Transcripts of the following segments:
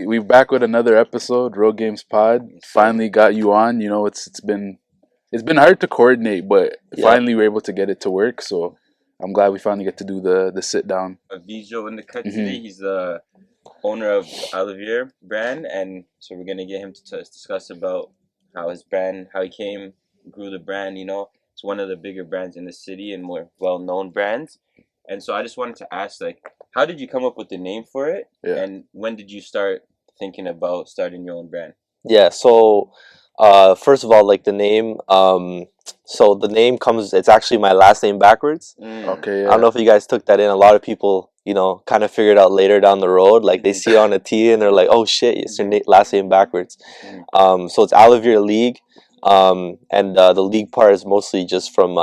we back with another episode, Road Games Pod. Finally got you on. You know, it's been hard to coordinate, but finally we're able to get it to work. So I'm glad we finally get to do the sit down. Avijo in the cut today. He's the owner of Allivir brand, and so we're gonna get him to discuss about how his brand, how he grew the brand. You know, it's one of the bigger brands in the city and more well-known brands. And so I just wanted to ask, like, how did you come up with the name for it, and when did you start thinking about starting your own brand? Yeah, so first of all, like the name, so the name comes, it's actually my last name backwards. Okay, I don't know if you guys took that in. A lot of people, you know, kind of figured out later down the road, like they see it on a T and they're like, oh shit, it's your last name backwards. So it's Allivir League, and the league part is mostly just from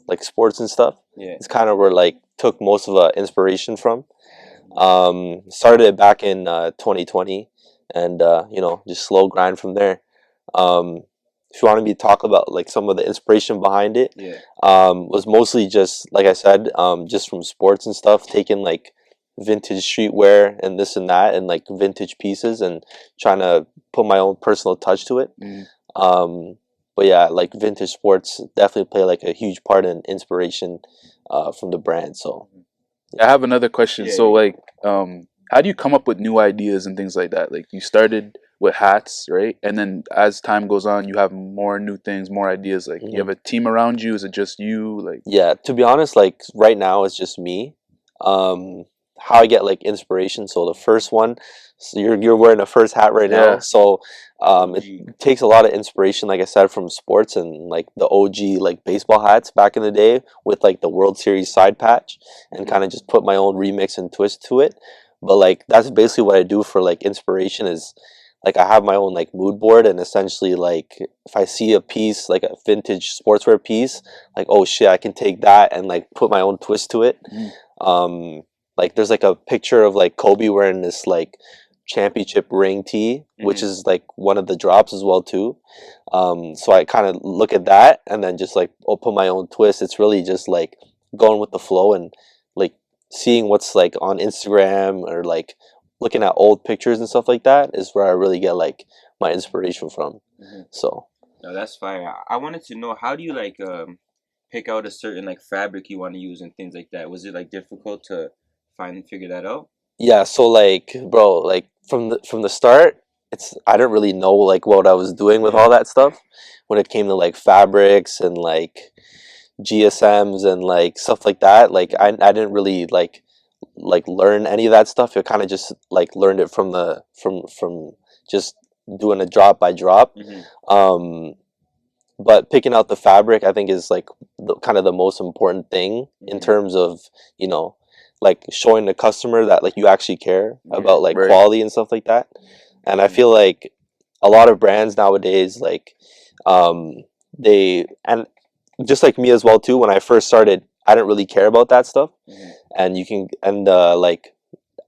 like sports and stuff. It's kind of where like took most of inspiration from. Started it back in 2020, and you know, just slow grind from there. If you wanted me to talk about like some of the inspiration behind it, was mostly just like I said, just from sports and stuff, taking like vintage streetwear and this and that, and like vintage pieces, and trying to put my own personal touch to it. But yeah, like vintage sports definitely play like a huge part in inspiration from the brand. So I have another question. So like, how do you come up with new ideas and things like that? Like you started with hats, right? And then as time goes on, you have more new things, more ideas. Like you have a team around you. Is it just you? Like to be honest, like right now it's just me. How I get like inspiration. So the first one, so you're wearing a first hat right now. So it takes a lot of inspiration, like I said, from sports and like the OG like baseball hats back in the day with like the World Series side patch, and kind of just put my own remix and twist to it. But like that's basically what I do for like inspiration is like I have my own like mood board, and essentially like if I see a piece like a vintage sportswear piece, like oh shit, I can take that and like put my own twist to it. Like there's like a picture of like Kobe wearing this like championship ring tee, which is like one of the drops as well too. So I kind of look at that and then just like put my own twist. It's really just like going with the flow and like seeing what's like on Instagram or like looking at old pictures and stuff like that is where I really get like my inspiration from. So no, that's fine. I wanted to know, how do you like pick out a certain like fabric you want to use and things like that? Was it like difficult to figure that out? Yeah, so like bro, like from the start, I didn't really know like what I was doing with all that stuff when it came to like fabrics and like GSMs and like stuff like that. Like I didn't really like learn any of that stuff. I kind of just like learned it from just doing a drop by drop. But picking out the fabric, I think, is like kind of the most important thing in terms of, you know, like showing the customer that like you actually care about like quality and stuff like that. And I feel like a lot of brands nowadays, like they, and just like me as well too, when I first started, I didn't really care about that stuff. And you can like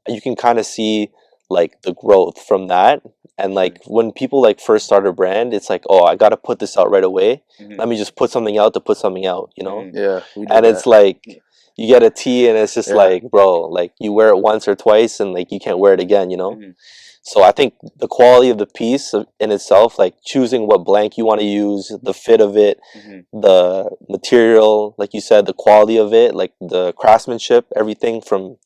you can kind of see like the growth from that. And like when people like first start a brand, it's like, oh, I gotta put this out right away. Let me just put something out to put something out, you know? And it's like you get a tee and it's just like, bro, like you wear it once or twice and like you can't wear it again, you know? So I think the quality of the piece in itself, like choosing what blank you want to use, the fit of it, the material, like you said, the quality of it, like the craftsmanship, everything from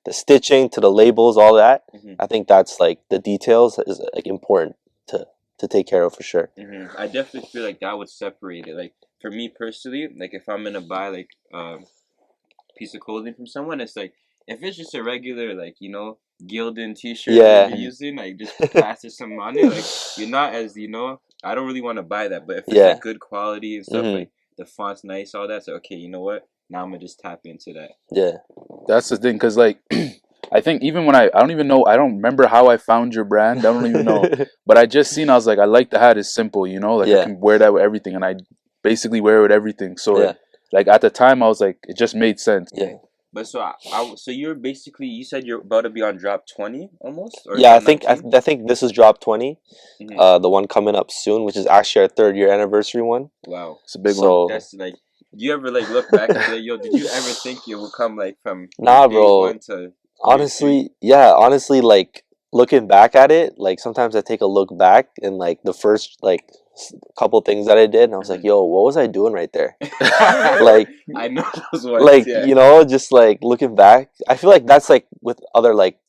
the stitching to the labels, all that. I think that's like the details is like important to take care of for sure. I definitely feel like that would separate it. Like for me personally, like if I'm gonna buy like piece of clothing from someone, it's like if it's just a regular like, you know, Gildan t-shirt that you're using, like just plaster some on it, like you're not as, you know, I don't really want to buy that. But if it's like good quality and stuff, like the font's nice, all that, so okay, you know what, now I'm gonna just tap into that. That's the thing, because like I think even when I don't even know, I don't remember how I found your brand, I don't even know, but I just seen, I was like, I like the hat, it's simple, you know, like I can wear that with everything, and I basically wear it with everything. So like at the time I was like, it just made sense. But so so you're basically, you said you're about to be on drop 20 almost? Or I think this is drop 20, the one coming up soon, which is actually our 3rd year anniversary one. Wow, it's a big one. That's like, do you ever like look back and say, yo, did you ever think it would come like from bro, to honestly, honestly, like looking back at it, like sometimes I take a look back and like the first like couple things that I did, and I was like, "Yo, what was I doing right there?" Like, I know those ones. like Yeah. you know, just like looking back, I feel like that's like with other like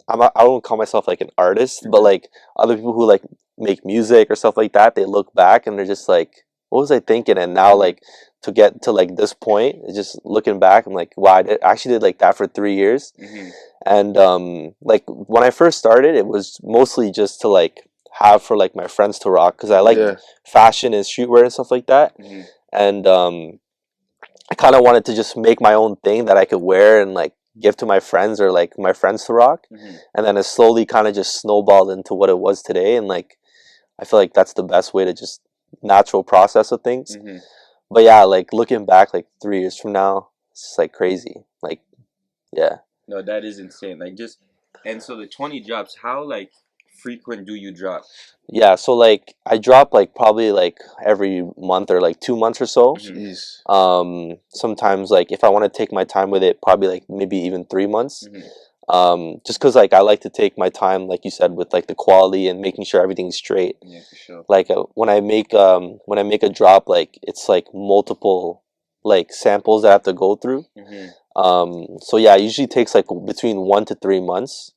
I don't call myself like an artist, but like other people who like make music or stuff like that, they look back and they're just like, "What was I thinking?" And now like to get to like this point, it's just looking back, I'm like, "Wow, I actually did like that for 3 years." And like when I first started, it was mostly just to like have for like my friends to rock because I liked fashion and streetwear and stuff like that. And I kind of wanted to just make my own thing that I could wear and like give to my friends or like my friends to rock. And then it slowly kind of just snowballed into what it was today. And like I feel like that's the best way to just natural process of things. But yeah, like looking back like 3 years from now, it's just like crazy. Like, yeah. No, that is insane. Like just, and so the 20 drops, how like frequent do you drop? Yeah, so like I drop like probably like every month or like 2 months or so. Jeez. Sometimes like if I want to take my time with it, probably like maybe even 3 months. Just because like I like to take my time, like you said, with like the quality and making sure everything's straight. Yeah, for sure. Like when I make a drop, like it's like multiple like samples that I have to go through. So yeah, it usually takes like between 1 to 3 months,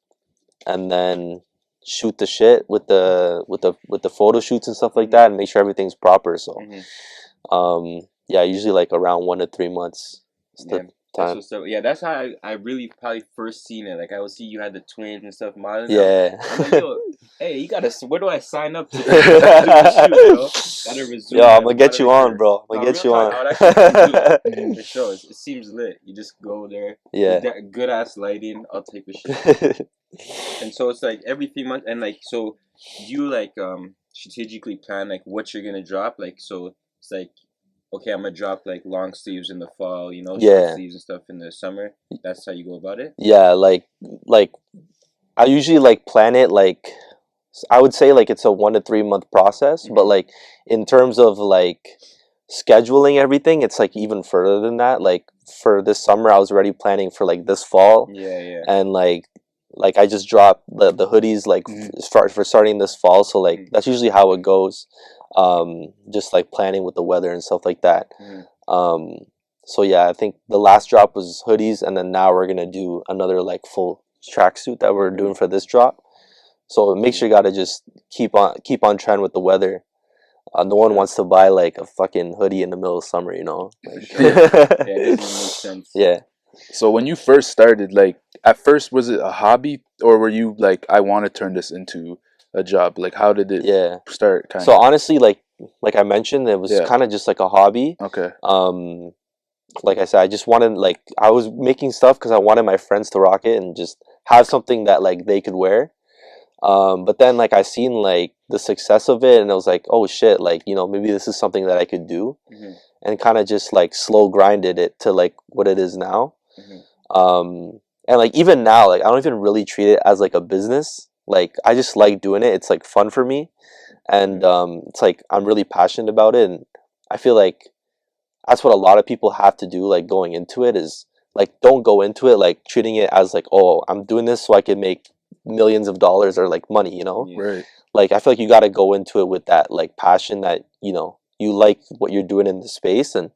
and then shoot the shit with the photo shoots and stuff like that, and make sure everything's proper. So, yeah, usually like around 1 to 3 months. Is the time. Yeah, that's how I really probably first seen it. Like I would see you had the twins and stuff modeling. Yeah. I'm like, yo, hey, you gotta. Where do I sign up to do the shoot, bro? Gotta resume. Yo, I'm gonna get you on, bro. I'm gonna get you on. For sure, it seems lit. You just go there. Yeah. Good ass lighting. I'll take the shit. And so it's like every 3 months, and like so, you like strategically plan like what you're gonna drop. Like so, it's like, okay, I'm gonna drop like long sleeves in the fall, you know, short sleeves and stuff in the summer. That's how you go about it. Yeah, like I usually like plan it like I would say like it's a 1 to 3 month process, but like in terms of like scheduling everything, it's like even further than that. Like for this summer, I was already planning for like this fall. Yeah. And like I just dropped the hoodies like for starting this fall. So like that's usually how it goes. Just like planning with the weather and stuff like that. So yeah, I think the last drop was hoodies, and then now we're gonna do another like full tracksuit that we're doing for this drop. So make sure you gotta just keep on trend with the weather. No one wants to buy like a fucking hoodie in the middle of summer, you know. Like, yeah, it doesn't make sense. Yeah. So when you first started, like at first, was it a hobby, or were you like, I want to turn this into a job? Like, how did it start? So honestly, like I mentioned, it was kind of just like a hobby. Okay. Like I said, I just wanted like I was making stuff because I wanted my friends to rock it and just have something that like they could wear. But then like I seen like the success of it, and I was like, oh shit, like you know maybe this is something that I could do, and kind of just like slow grinded it to like what it is now. And like even now, like I don't even really treat it as like a business. Like I just like doing it. It's like fun for me, and it's like I'm really passionate about it, and I feel like that's what a lot of people have to do. Like going into it is like don't go into it like treating it as like, oh, I'm doing this so I can make millions of dollars or like money, you know. Right. Like I feel like you got to go into it with that like passion that you know you like what you're doing in the space, and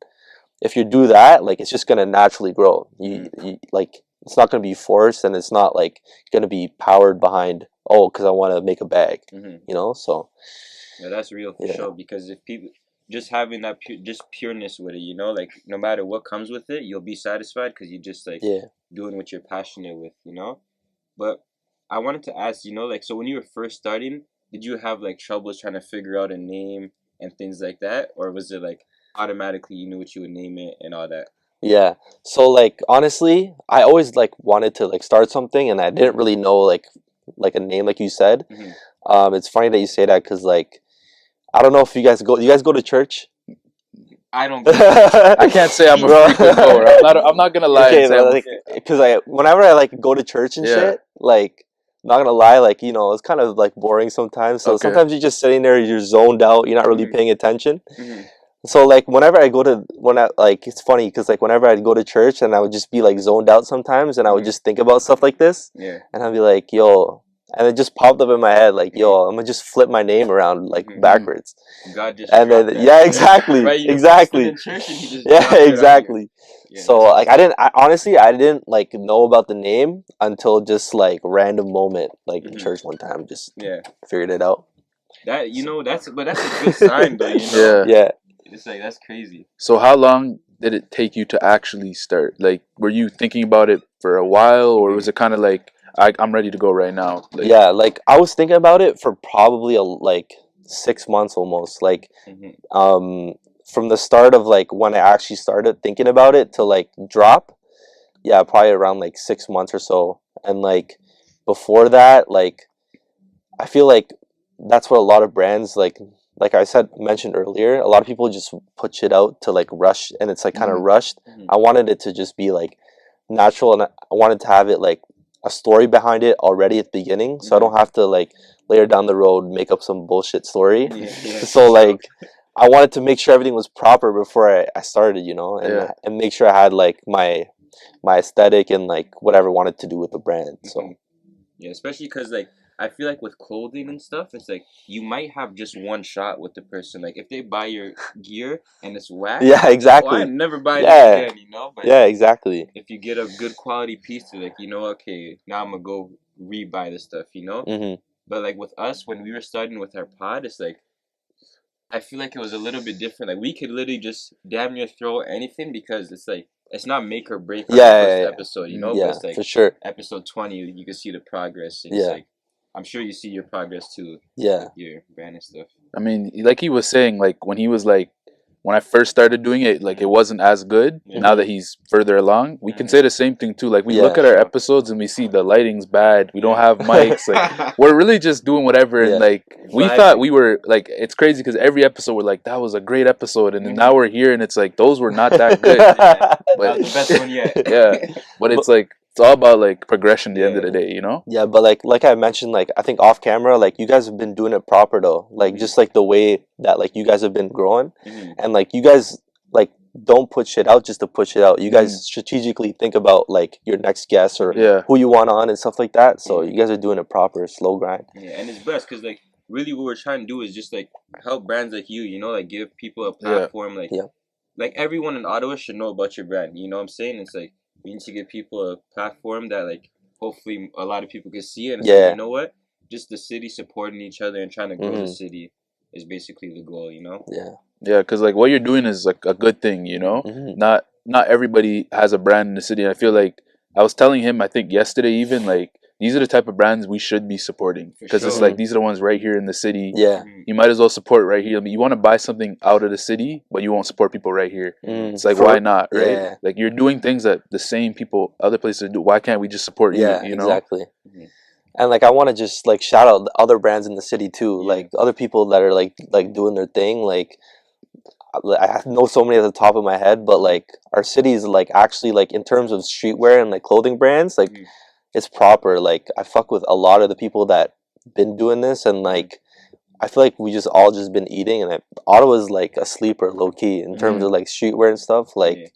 if you do that, like it's just gonna naturally grow. You like it's not gonna be forced, and it's not like gonna be powered behind, oh, because I want to make a bag, you know. So yeah, that's real for sure. Because if people just having that pureness with it, you know, like no matter what comes with it, you'll be satisfied because you just like doing what you're passionate with, you know. But I wanted to ask, you know, like so when you were first starting, did you have like troubles trying to figure out a name and things like that, or was it like automatically you knew what you would name it and all that? Yeah. So like honestly, I always like wanted to like start something, and I didn't really know like a name like you said. It's funny that you say that because like I don't know if you guys go. You guys go to church? I don't. I can't say I'm a frequent goer. I'm not gonna lie. Okay, because whenever I like go to church and shit, like not gonna lie, like you know, it's kind of like boring sometimes. So sometimes you're just sitting there, you're zoned out, you're not really paying attention. So like whenever I go to it's funny because like whenever I'd go to church and I would just be like zoned out sometimes, and I would just think about stuff like this, and I'd be like, yo, And it just popped up in my head, like, yo, I'm gonna just flip my name around, like, backwards. God just and then, yeah, exactly, right, exactly. Yeah, exactly. Yeah, so, like, honestly, I didn't, like, know about the name until just, like, random moment, like, in church one time, just figured it out. That, that's a good sign, though, Yeah. It's like, that's crazy. So how long did it take you to actually start? Like, were you thinking about it for a while, or was it kind of like, I'm ready to go right now? Like, yeah, like, I was thinking about it for probably, like, 6 months almost. Like, from the start of, like, when I actually started thinking about it to, like, drop, yeah, probably around, like, 6 months or so. And, like, before that, like, I feel like that's what a lot of brands, like I mentioned earlier, a lot of people just put shit out to, like, rush, and it's, like, kind of rushed. I wanted it to just be, like, natural, and I wanted to have it, like, a story behind it already at the beginning, so I don't have to, like, later down the road make up some bullshit story. So, like, I wanted to make sure everything was proper before I started, and make sure I had, like, my aesthetic and, like, whatever I wanted to do with the brand. So yeah, especially because, like, I feel like with clothing and stuff, it's like you might have just one shot with the person. Like, if they buy your gear and it's whack, yeah, exactly. I never buy it again, But yeah, exactly. if you get a good quality piece, to, like, okay, now I'm gonna go re-buy the stuff, But, like, with us, when we were starting with our pod, it's like, I feel like it was a little bit different. Like, we could literally just damn near throw anything, because it's like, it's not make or break on the first episode, Yeah, but it's like, for sure. episode 20, you can see the progress. And it's like, I'm sure you see your progress too. Yeah. With your brand and stuff. I mean, like he was saying, like, when he was like, when I first started doing it, like, it wasn't as good. Now that he's further along, we can say the same thing too. Like, we look at our episodes and we see the lighting's bad. We don't have mics. Like, we're really just doing whatever. And, like, we thought we were, like, it's crazy because every episode we're like, that was a great episode. And then now we're here and it's like, those were not that good. But, that was the best one yet. But it's like, it's all about, like, progression at the end of the day, Yeah, but, like I mentioned, like, I think off camera, like, you guys have been doing it proper though. Like, just, like, the way that, like, you guys have been growing. And, like, you guys, like, don't put shit out just to put shit out. You guys strategically think about, like, your next guest or who you want on and stuff like that. So you guys are doing it proper, slow grind. Yeah, and it's best because, like, really what we're trying to do is just, like, help brands like you, like, give people a platform. Like, everyone in Ottawa should know about your brand. You know what I'm saying? It's like, we need to give people a platform that, like, hopefully a lot of people can see it. And it's like, you know what? Just the city supporting each other and trying to grow the city is basically the goal, Yeah, because, like, what you're doing is, like, a good thing, Not everybody has a brand in the city. I feel like I was telling him, I think yesterday even, like, these are the type of brands we should be supporting, because it's like, these are the ones right here in the city. Yeah. You might as well support right here. I mean, you want to buy something out of the city, but you won't support people right here. It's like, why not, right? Yeah. Like, you're doing things that the same people other places do. Why can't we just support you? You know? Exactly. And, like, I want to just, like, shout out the other brands in the city too, like, other people that are like doing their thing. Like, I know so many at the top of my head, but, like, our city is, like, actually, like, in terms of streetwear and, like, clothing brands, like, it's proper. Like, I fuck with a lot of the people that been doing this, and, like, I feel like we just all just been eating, and Ottawa's, like, a sleeper low key in terms of, like, streetwear and stuff. Like,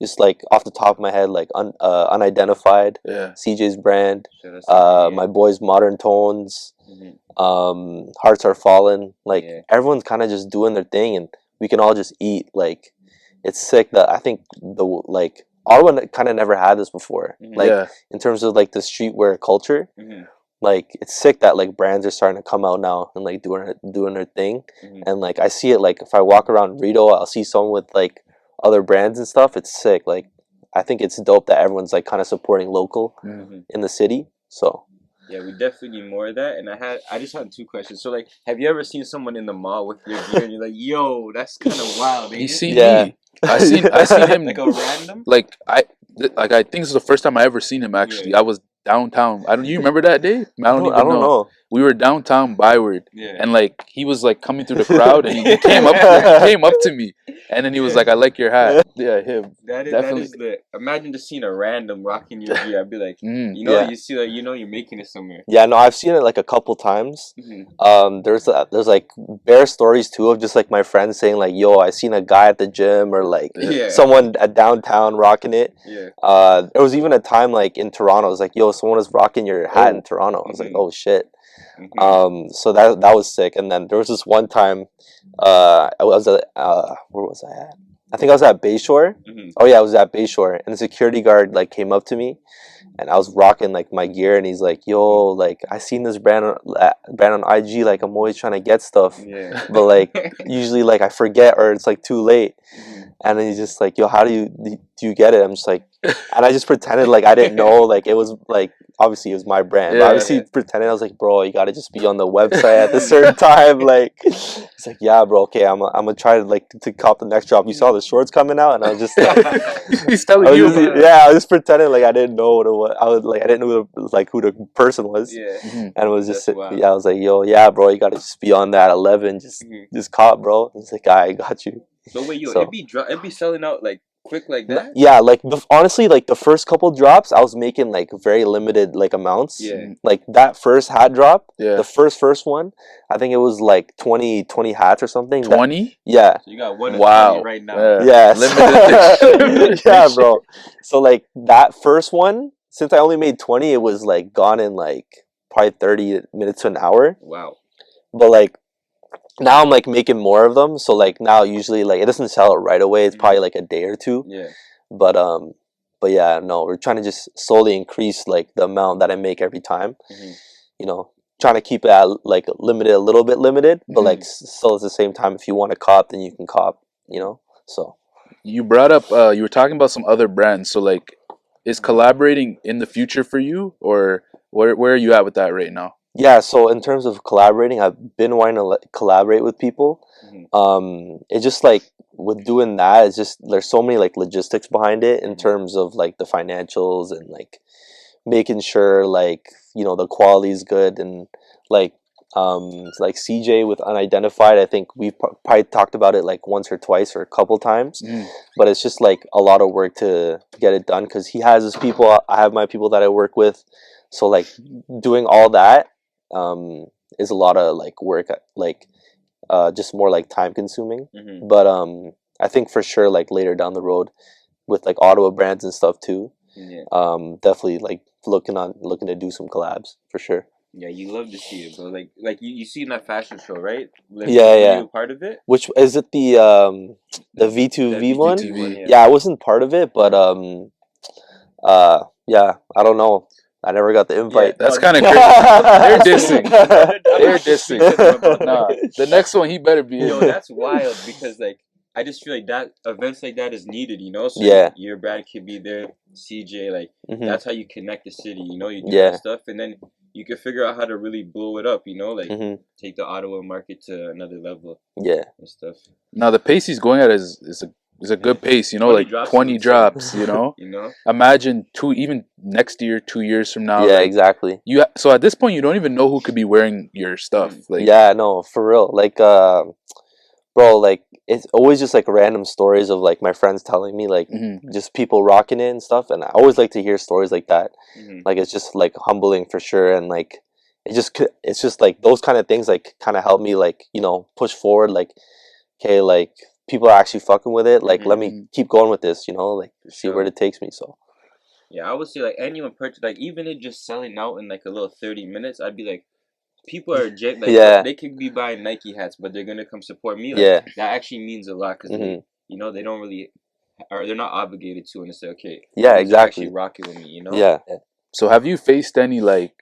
just, like, off the top of my head, like, unidentified, CJ's brand, my boys Modern Tones, Hearts Are Fallen. Like, everyone's kind of just doing their thing, and we can all just eat. Like, it's sick that I think like, Ottawa kind of never had this before. Like, in terms of, like, the streetwear culture. Like, it's sick that, like, brands are starting to come out now and, like, doing their thing. And, like, I see it, like, if I walk around Rito, I'll see someone with, like, other brands and stuff. It's sick. Like, I think it's dope that everyone's, like, kind of supporting local in the city. So yeah, we definitely need more of that. And I just had 2 questions. So, like, have you ever seen someone in the mall with your gear and you're like, yo, that's kind of wild, ain't You it? see me. I seen him, like a random. Like, I think this is the first time I ever seen him. Actually, I was downtown. You remember that day? I don't even know. we were downtown Byward, Yeah. and like he was like coming through the crowd, and he came up to me, and then he was like, "I like your hat." Yeah, him. That Definitely. is the. Imagine just seeing a random rocking your gear. I'd be like, Yeah. you see that, you're making it somewhere. Yeah, no, I've seen it like a couple times. Mm-hmm. There's like bare stories too of just like my friends saying like, "Yo, I seen a guy at the gym," or like Yeah. someone at downtown rocking it. Yeah. There was even a time like in Toronto, it was like, "Yo, someone was rocking your hat in Toronto." I was like, "Oh shit." Mm-hmm. So that was sick. And then there was this one time, I was at where was I at? I think I was at Bayshore. Mm-hmm. Oh yeah, I was at Bayshore, and the security guard like came up to me, and I was rocking like my gear, and he's like, "Yo, like I seen this brand on IG. Like I'm always trying to get stuff, Yeah. but like usually like I forget or it's like too late." Mm-hmm. And then he's just like, "Yo, how do you get it?" I'm just like, and I just pretended like I didn't know. Like it was like obviously it was my brand. Yeah, But obviously pretending I was like, "Bro, you gotta just be on the website at a certain time." Like it's like, "Yeah, bro. Okay, I'm gonna try to like to cop the next drop." You saw the shorts coming out, and I was just like, He's telling you. I was just pretending like I didn't know what it was. I was like I didn't know who the person was. Yeah. And it was just That's wild. I was like, "Yo, yeah, bro, you gotta just be on that 11. Just cop, bro." He's like, "I got you." So wait, So- it'd be selling out like quick like that? Yeah, like honestly, like the first couple drops, I was making like very limited like amounts. Yeah. Like that first hat drop, Yeah. the first one, I think it was like 20 hats or something. 20? Yeah. So you got one Wow. right now. Yes. Limited Yeah, bro. So like that first one, since I only made 20, it was like gone in like probably 30 minutes to an hour. Wow. But like now I'm like making more of them, so like now usually like it doesn't sell right away. It's probably like a day or two. Yeah. But yeah, no, we're trying to just slowly increase like the amount that I make every time. Mm-hmm. You know, trying to keep it at like limited, a little bit limited, but like still at the same time, if you want to cop, then you can cop. You know, so You brought up you were talking about some other brands, so like is collaborating in the future for you, or where are you at with that right now? yeah. So in terms of collaborating, I've been wanting to collaborate with people. Mm-hmm. It's just like with doing that, it's just there's so many like logistics behind it in terms of like the financials and like making sure like the quality is good and like CJ with unidentified. I think we've probably talked about it like once or twice or a couple times, but it's just like a lot of work to get it done because he has his people. I have my people that I work with, so like doing all that is a lot of like work, like just more like time consuming. Mm-hmm. But I think for sure like later down the road with like Ottawa brands and stuff too. Yeah. Definitely like looking to do some collabs for sure. Yeah, you love to see it, bro. Like you see in that fashion show, right? Like, Yeah, were yeah. you a part of it? Which is it the V2V one? V2V. Yeah, I wasn't part of it, but yeah, I don't know. I never got the invite. That's kind of crazy. They're dissing. They're dissing. Nah, the next one he better be in. Yo, that's wild because like I just feel like that events like that is needed, So Yeah. your brand could be there, CJ, like that's how you connect the city, you do Yeah. that stuff, and then you can figure out how to really blow it up, like take the Ottawa market to another level. Yeah. And stuff. Now the pace he's going at is a good pace, 20 like drops 20 drops, Imagine even next year, 2 years from now. Yeah, like, exactly. So at this point you don't even know who could be wearing your stuff. Like yeah, no, for real. Like bro, like it's always just like random stories of like my friends telling me like just people rocking it and stuff, and I always like to hear stories like that. Like it's just like humbling for sure, and like it's just like those kind of things like kind of help me like push forward. Like okay, like people are actually fucking with it. Like let me keep going with this. Like see where it takes me. So yeah, I would say like anyone purchase like even it just selling out in like a little 30 minutes, I'd be like. People are like they could be buying Nike hats, but they're gonna come support me. Like, that actually means a lot because they don't really, or they're not obligated to, and it's like okay, exactly, actually rocking with me, Yeah. So have you faced any like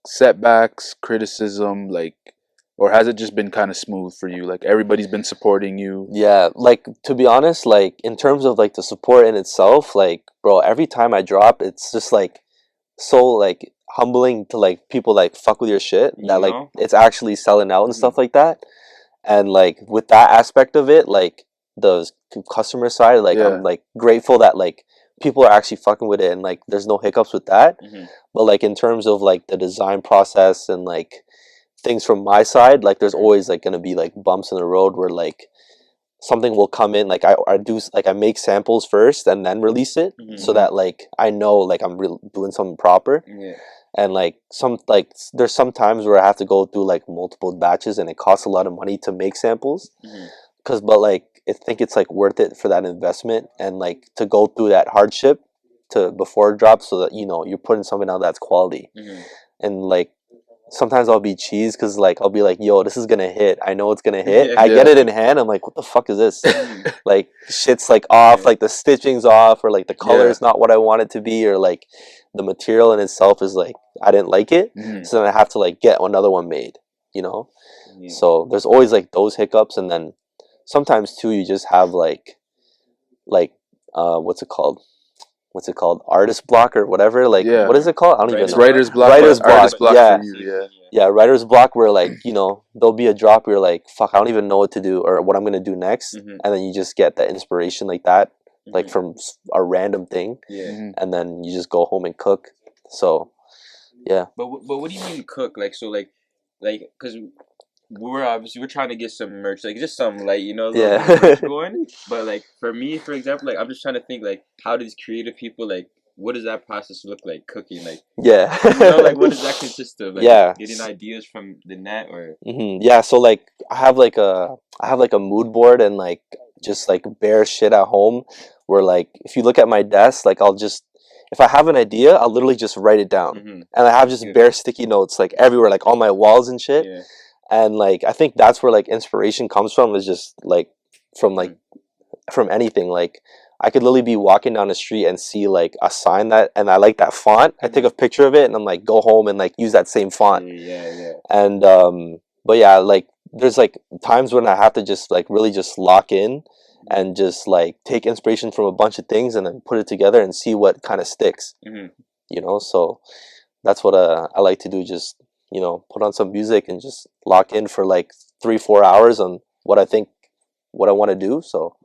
setbacks, criticism, like, or has it just been kind of smooth for you? Like everybody's been supporting you. Yeah, like to be honest, like in terms of like the support in itself, like bro, every time I drop, it's just like so like humbling to like people like fuck with your shit that like it's actually selling out and stuff like that. And like with that aspect of it, like the customer side, like I'm like grateful that like people are actually fucking with it and like there's no hiccups with that. But like in terms of like the design process and like things from my side, like there's always like gonna be like bumps in the road where like something will come in, like I do like I make samples first and then release it, so that like I know like I'm doing something proper. Yeah. And like there's some times where I have to go through like multiple batches and it costs a lot of money to make samples, but like I think it's like worth it for that investment and like to go through that hardship to before it drops, so that you know you're putting something out that's quality. And like sometimes I'll be cheesed because like I'll be like, yo, this is gonna hit, I know it's gonna hit. I get it in hand, I'm like, what the fuck is this? Like shit's like off, like the stitching's off, or like the color is not what I want it to be, or like the material in itself is like I didn't like it. So then I have to like get another one made, you know. So there's always like those hiccups. And then sometimes too you just have like what's it called, artist block or whatever, like what is it called, I don't even know. Writer's block. Writer's block. Artist block Yeah. for you. Yeah, writer's block, where like, you know, there'll be a drop where you're like, fuck, I don't even know what to do or what I'm gonna do next. And then you just get that inspiration like that, like from a random thing. And then you just go home and cook. So yeah. But what do you mean cook? Like, so like because we're trying to get some merch, like just some like, you know, merch going. But like for me, for example, like I'm just trying to think like, how does creative people, like what does that process look like cooking? Like you know, like what does that consist of? Like getting ideas from the net or yeah, so like I have like a mood board and like just like bare shit at home, where like if you look at my desk, like if I have an idea, I'll literally just write it down. And I have just bare sticky notes like everywhere, like on my walls and shit. And like I think that's where like inspiration comes from, is just like from anything. Like I could literally be walking down the street and see like a sign and I like that font. I take a picture of it and I'm like, go home and like use that same font. And but yeah, like there's like times when I have to just like really just lock in and just like take inspiration from a bunch of things and then put it together and see what kind of sticks. You know, so that's what I like to do. Just, you know, put on some music and just lock in for like 3-4 hours on what I want to do. So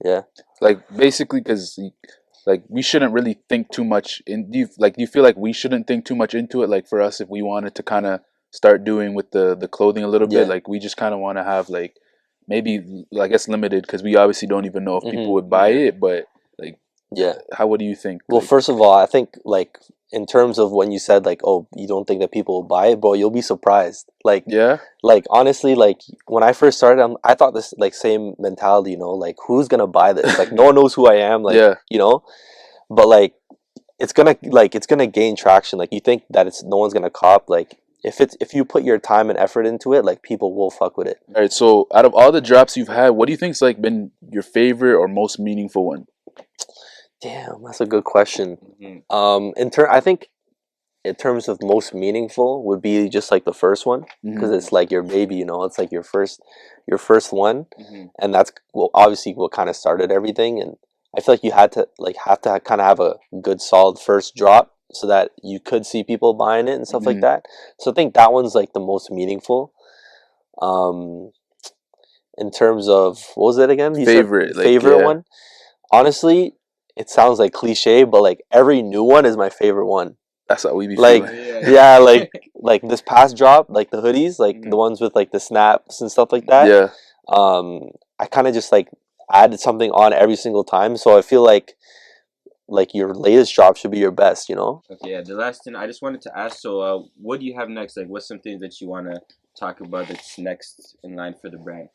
yeah, like basically, because like we shouldn't really think too much do you feel like we shouldn't think too much into it? Like for us, if we wanted to kind of start doing with the clothing a little bit, like we just kind of want to have like maybe, I guess, limited, because we obviously don't even know if people would buy it, but like what do you think? Well, like, first of all, I think like in terms of when you said like, oh, you don't think that people will buy it, bro, you'll be surprised. Like like honestly, like when I first started, I thought this like same mentality, you know, like who's gonna buy this? Like no one knows who I am, like you know. But like it's gonna gain traction. Like you think that no one's gonna cop, like if you put your time and effort into it, like people will fuck with it. All right, so out of all the drops you've had, what do you think's like been your favorite or most meaningful one? Damn, that's a good question. I think in terms of most meaningful would be just like the first one, because it's like your baby, you know, it's like your first one, and that's obviously what kind of started everything. And I feel like you have to kind of have a good solid first drop so that you could see people buying it and stuff like that. So I think that one's like the most meaningful. In terms of, what was it again? You favorite, said favorite one. Honestly, it sounds like cliche, but like every new one is my favorite one. That's how we be like feeling. yeah, like this past drop, like the hoodies, like the ones with like the snaps and stuff like that. I kind of just like added something on every single time, so I feel like your latest drop should be your best, you know. Okay, yeah, the last thing I just wanted to ask, so what do you have next? Like what's some things that you want to talk about that's next in line for the brand?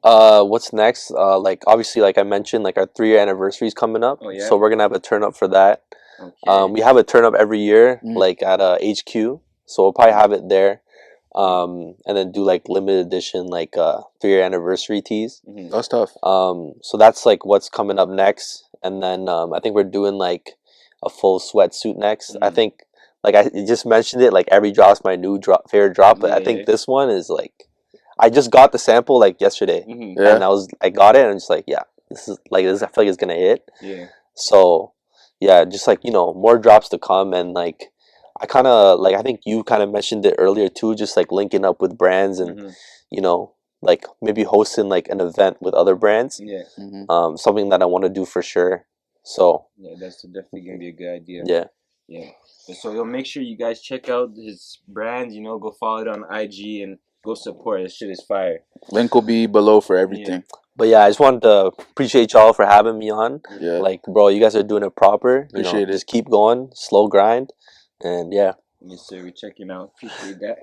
What's next? Like obviously, like I mentioned, like our 3-year anniversary is coming up. So we're gonna have a turn up for that. We have a turn up every year, like at HQ, so we'll probably have it there. And then do like limited edition, like 3-year anniversary tees. That's tough. So that's like what's coming up next. And then I think we're doing like a full sweatsuit next. I think, like I just mentioned it, like every drop's my new favorite drop, but I think this one is like, I just got the sample like yesterday, and I got it and I'm just like, yeah, this is I feel like it's gonna hit. So yeah, just like, you know, more drops to come. And like I kind of like, I think you kind of mentioned it earlier too, just like linking up with brands and you know, like maybe hosting like an event with other brands. Something that I want to do for sure. So yeah, that's definitely gonna be a good idea. Yeah. So you'll make sure you guys check out his brands. You know, go follow it on IG and go support. This shit is fire. Link will be below for everything. Yeah. But yeah, I just wanted to appreciate y'all for having me on. Yeah. Like, bro, you guys are doing it proper. Appreciate it. Just keep going, slow grind, and yeah. Yes, sir. We're checking out. Appreciate that.